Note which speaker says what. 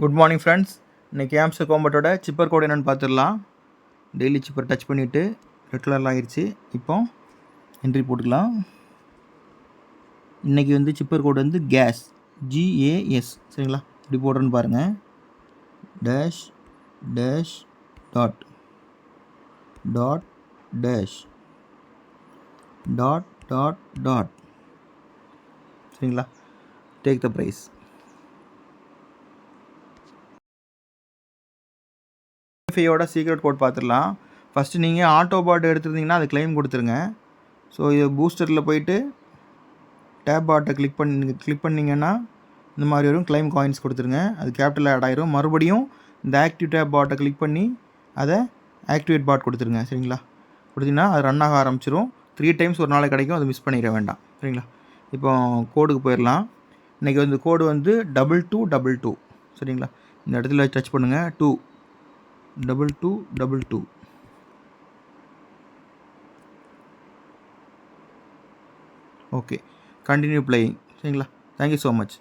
Speaker 1: Good morning friends. இன்றைக்கி ஆம்ஸ்டர் காம்பட்டோட சிப்பர் கோடு என்னென்னு பார்த்துடலாம். டெய்லி சிப்பர் டச் பண்ணிவிட்டு ரெட் கலரில் ஆகிடுச்சு. இப்போ என்ட்ரி போட்டுக்கலாம். இன்றைக்கி வந்து சிப்பர் கோடு வந்து கேஸ் GAS சரிங்களா. இப்படி போடுறேன்னு பாருங்கள். Dash dash dot dot dash dot dot dot சரிங்களா. Take the prize. ஃபையோட சீக்ரெட் கோட் பார்த்துடலாம். ஃபஸ்ட்டு நீங்கள் ஆட்டோ பாட் எடுத்துருந்தீங்கன்னா அது கிளைம் கொடுத்துருங்க. ஸோ இது பூஸ்டரில் போயிட்டு டேப் பாட்டை கிளிக் பண்ணிங்கன்னா இந்த மாதிரி வரும். கிளைம் காயின்ஸ் கொடுத்துருங்க. அது கேபிட்டல் ஆட் ஆயிரும். மறுபடியும் இந்த ஆக்டிவ் டேப் பாட்டை கிளிக் பண்ணி அதை ஆக்டிவேட் பாட் கொடுத்துருங்க சரிங்களா. கொடுத்தீங்கன்னா அது ரன் ஆக ஆரம்பிச்சிடும். 3 டைம்ஸ் ஒரு நாளைக்கு கிடைக்கும். அது மிஸ் பண்ணிட வேண்டாம் சரிங்களா. இப்போ கோடுக்கு போயிடலாம். இன்றைக்கி வந்து கோடு வந்து 2222 சரிங்களா. இந்த இடத்துல டச் பண்ணுங்கள். 2222 ஓகே. கண்டினியூ பிளேயிங் சரிங்களா. Thank you so much.